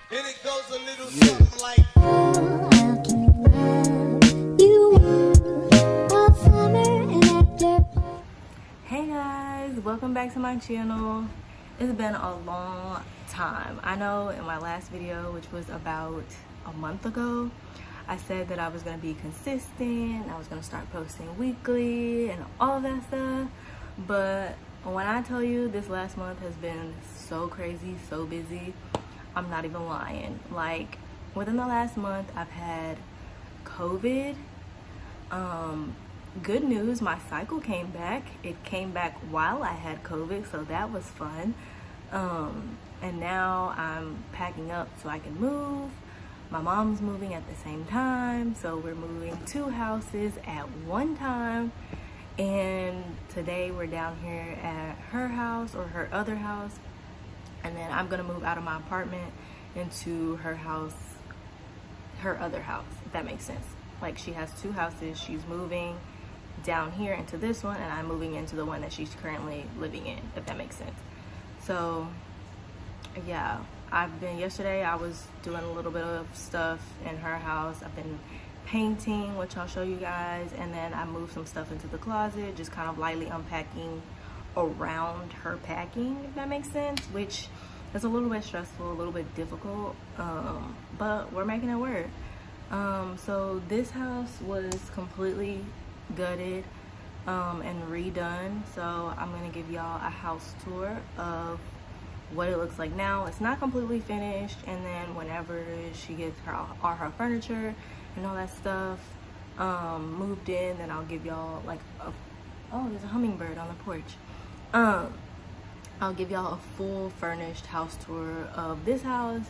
And it goes a little something like. Hey guys, welcome back to my channel. It's been a long time. I know in my last video, which was about a month ago, I said that I was going to be consistent, I was going to start posting weekly and all of that stuff. But when I tell you this last month has been so crazy, so busy, I'm not even lying. Like, within the last month, I've had COVID. Good news, my cycle came back. It came back while I had COVID, so that was fun. And now I'm packing up so I can move. My mom's moving at the same time, so we're moving 2 houses at one time. And today we're down here at her house or her other house, and then I'm gonna move out of my apartment into her house, her other house, if that makes sense. Like, she has 2 houses. She's moving down here into this one, and I'm moving into the one that she's currently living in, if that makes sense. So yeah, yesterday I was doing a little bit of stuff in her house. I've been painting, which I'll show you guys, and then I moved some stuff into the closet, just kind of lightly unpacking around her packing, if that makes sense, which is a little bit stressful, a little bit difficult, but we're making it work. So this house was completely gutted and redone, so I'm gonna give y'all a house tour of what it looks like now. It's not completely finished, and then whenever she gets all her furniture and all that stuff moved in, then I'll give y'all like oh, there's a hummingbird on the porch. I'll give y'all a full furnished house tour of this house,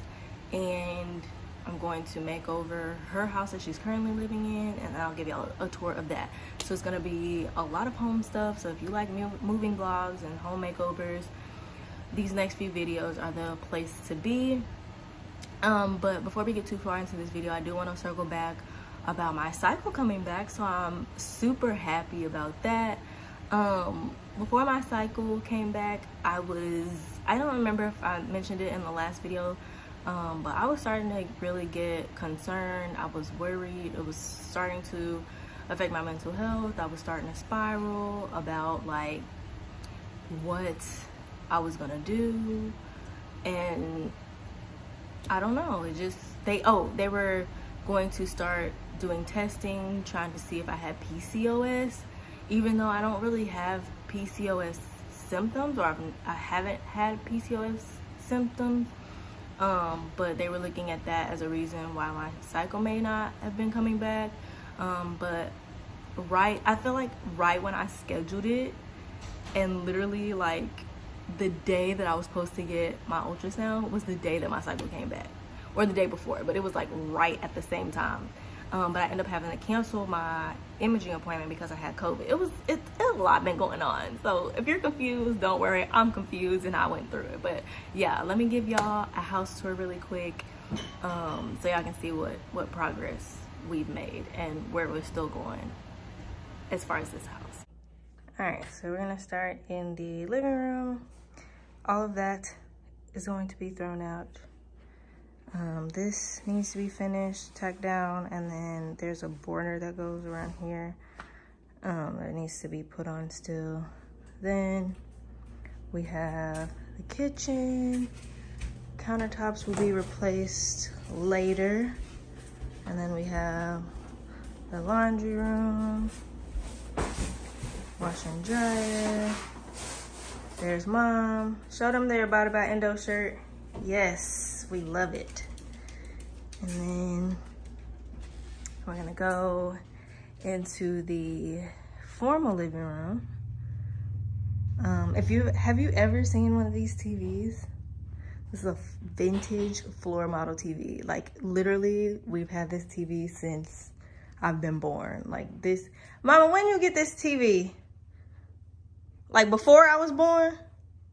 and I'm going to make over her house that she's currently living in, and I'll give y'all a tour of that. So it's gonna be a lot of home stuff. So if you like moving vlogs and home makeovers, these next few videos are the place to be. But before we get too far into this video, I do want to circle back about my cycle coming back. So I'm super happy about that. Before my cycle came back, I don't remember if I mentioned it in the last video, but I was starting to really get concerned. I was worried. It was starting to affect my mental health. I was starting to spiral about like what I was gonna do, and I don't know. It just they were going to start doing testing, trying to see if I had PCOS, even though I don't really have PCOS symptoms, or I haven't had PCOS symptoms. But they were looking at that as a reason why my cycle may not have been coming back. But I feel like right when I scheduled it, and literally like the day that I was supposed to get my ultrasound was the day that my cycle came back, or the day before, but it was like right at the same time. But I ended up having to cancel my imaging appointment because I had COVID. It's a lot been going on. So if you're confused, don't worry, I'm confused and I went through it. But yeah, let me give y'all a house tour really quick, so y'all can see what progress we've made and where we're still going as far as this house. All right, so we're gonna start in the living room. All of that is going to be thrown out. This needs to be finished, tacked down, and then there's a border that goes around here that needs to be put on still. Then we have the kitchen. Countertops will be replaced later. And then we have the laundry room, washer and dryer. There's mom. Show them their BodyByEndo shirt. Yes, we love it. And then we're gonna go into the formal living room. Have you ever seen one of these TVs? This is a vintage floor model TV. Like, literally, we've had this TV since I've been born. Like this, Mama, when you get this TV? Like before I was born?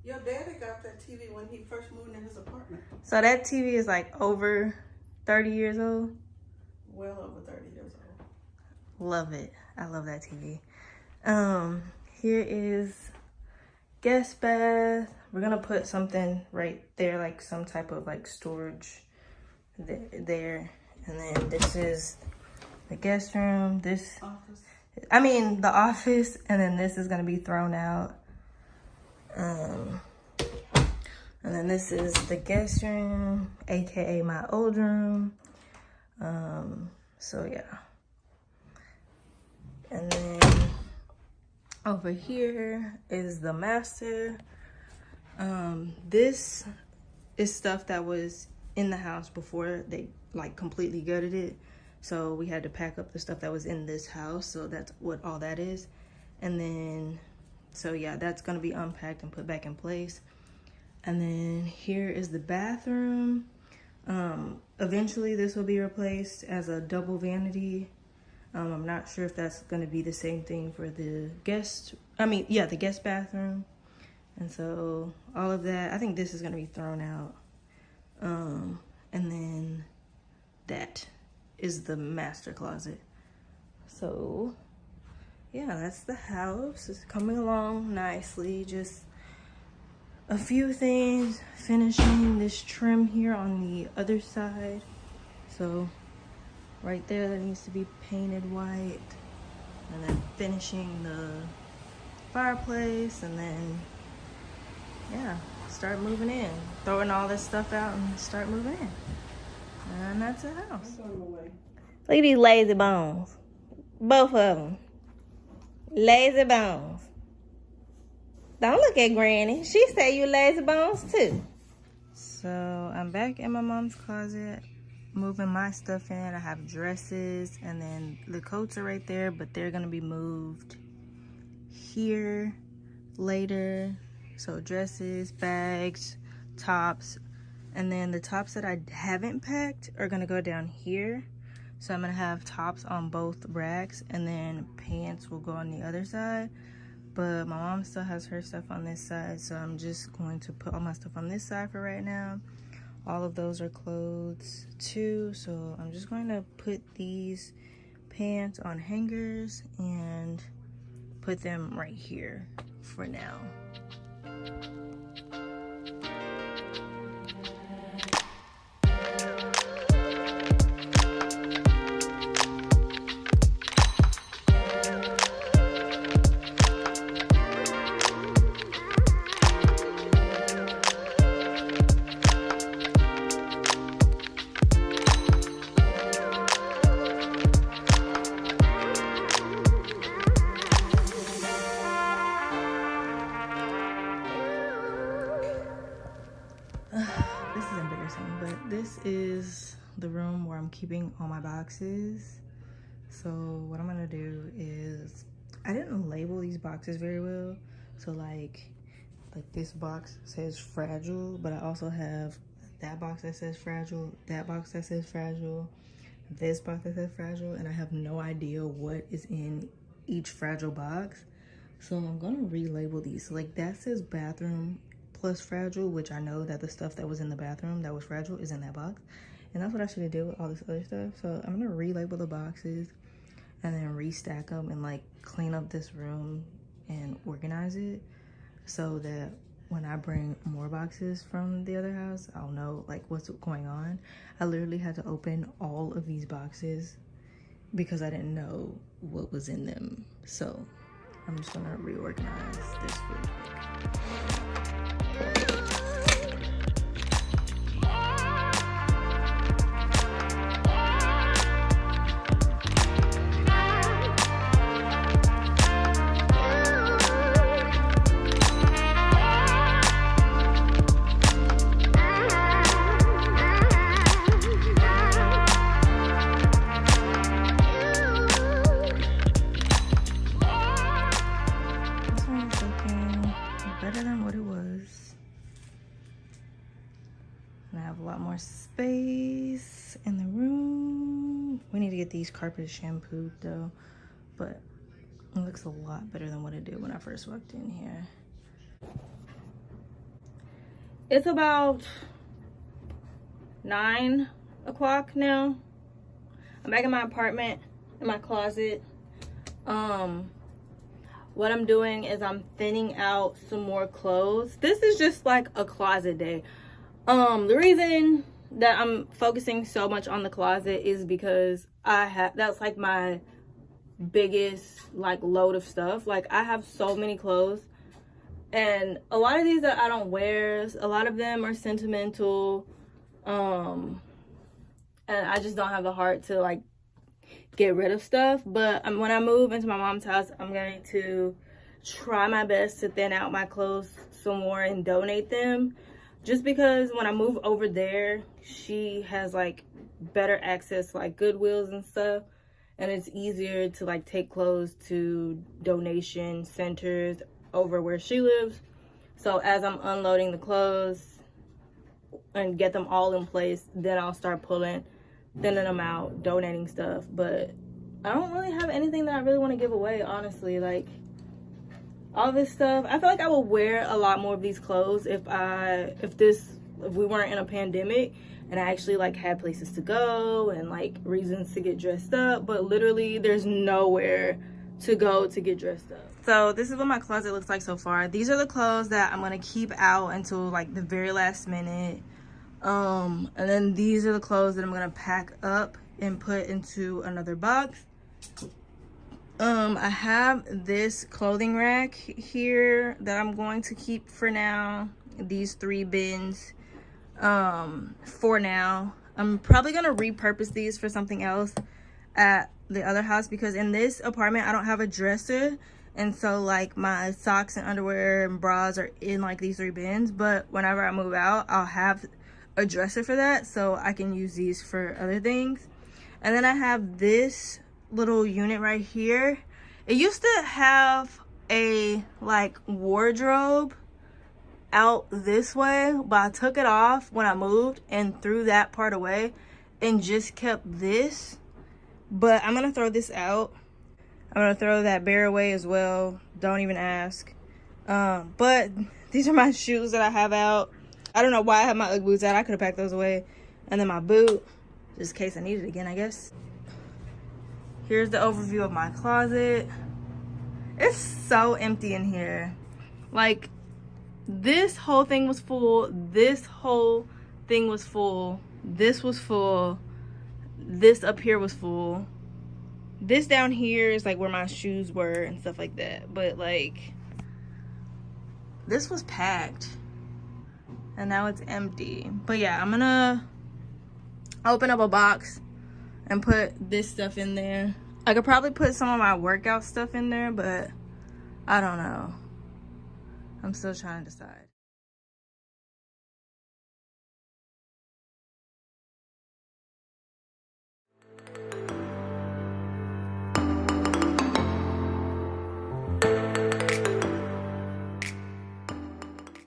Your daddy got that TV when he first moved in his apartment. So that TV is like over 30 years old? Well over 30 years old. Love it. I love that TV. Here is guest bath. We're gonna put something right there, like some type of like storage there. And then this is the guest room. This, Office. I mean the office, and then this is gonna be thrown out. And then this is the guest room, aka my old room. So yeah. And then over here is the master. This is stuff that was in the house before they like completely gutted it. So we had to pack up the stuff that was in this house. So that's what all that is. And then, so yeah, that's gonna be unpacked and put back in place. And then here is the bathroom. Eventually this will be replaced as a double vanity. I'm not sure if that's gonna be the same thing for the guest, the guest bathroom. And so all of that, I think this is gonna be thrown out. And then that is the master closet. So yeah, that's the house. It's coming along nicely. Just a few things, finishing this trim here on the other side. So right there, that needs to be painted white. And then finishing the fireplace, and then yeah, start moving in. Throwing all this stuff out and start moving in. And that's the house. Look at these lazy bones. Both of them. Lazy bones. Don't look at Granny. She said you lazy bones too. So I'm back in my mom's closet, moving my stuff in. I have dresses, and then the coats are right there, but they're gonna be moved here later. So dresses, bags, tops, and then the tops that I haven't packed are gonna go down here. So I'm gonna have tops on both racks, and then pants will go on the other side. But my mom still has her stuff on this side, so I'm just going to put all my stuff on this side for right now. All of those are clothes too, so I'm just going to put these pants on hangers and put them right here for now. This is embarrassing, but this is the room where I'm keeping all my boxes. So what I'm gonna do is, I didn't label these boxes very well. So like this box says fragile, but I also have that box that says fragile, that box that says fragile, this box that says fragile, and I have no idea what is in each fragile box. So I'm gonna relabel these. So like that says bathroom plus fragile, which I know that the stuff that was in the bathroom that was fragile is in that box. And that's what I should have did with all this other stuff. So I'm gonna relabel the boxes and then restack them and like clean up this room and organize it so that when I bring more boxes from the other house, I'll know like what's going on. I literally had to open all of these boxes because I didn't know what was in them. So I'm just gonna reorganize this really quick. Space in the room. We need to get these carpets shampooed though, but it looks a lot better than what it did when I first walked in here. It's about 9 o'clock now. I'm back in my apartment, in my closet. What I'm doing is I'm thinning out some more clothes. This is just like a closet day. The reason that I'm focusing so much on the closet is because that's like my biggest like load of stuff. Like I have so many clothes, and a lot of these that I don't wear, a lot of them are sentimental, and I just don't have the heart to like get rid of stuff. But when I move into my mom's house, I'm going to try my best to thin out my clothes some more and donate them, just because when I move over there, she has like better access to like Goodwills and stuff, and it's easier to like take clothes to donation centers over where she lives. So as I'm unloading the clothes and get them all in place, then I'll start thinning them out, donating stuff. But I don't really have anything that I really want to give away, honestly. Like all this stuff, I feel like I would wear a lot more of these clothes if we weren't in a pandemic and I actually like had places to go and like reasons to get dressed up. But literally there's nowhere to go to get dressed up. So this is what my closet looks like so far. These are the clothes that I'm gonna keep out until like the very last minute. And then these are the clothes that I'm gonna pack up and put into another box. I have this clothing rack here that I'm going to keep for now. These 3 bins for now. I'm probably gonna repurpose these for something else at the other house, because in this apartment I don't have a dresser, and so like my socks and underwear and bras are in like these 3 bins. But whenever I move out, I'll have a dresser for that, so I can use these for other things. And then I have this little unit right here. It used to have a like wardrobe out this way, but I took it off when I moved and threw that part away and just kept this. But I'm gonna throw this out. I'm gonna throw that bear away as well, don't even ask. But these are my shoes that I have out. I don't know why I have my Ugg boots out. I could have packed those away. And then my boot, just in case I need it again, I guess. Here's the overview of my closet. It's so empty in here. Like, this whole thing was full. This whole thing was full. This was full. This up here was full. This down here is like where my shoes were and stuff like that. But like, this was packed. And now it's empty. But yeah, I'm gonna open up a box and put this stuff in there. I could probably put some of my workout stuff in there, but I don't know. I'm still trying to decide.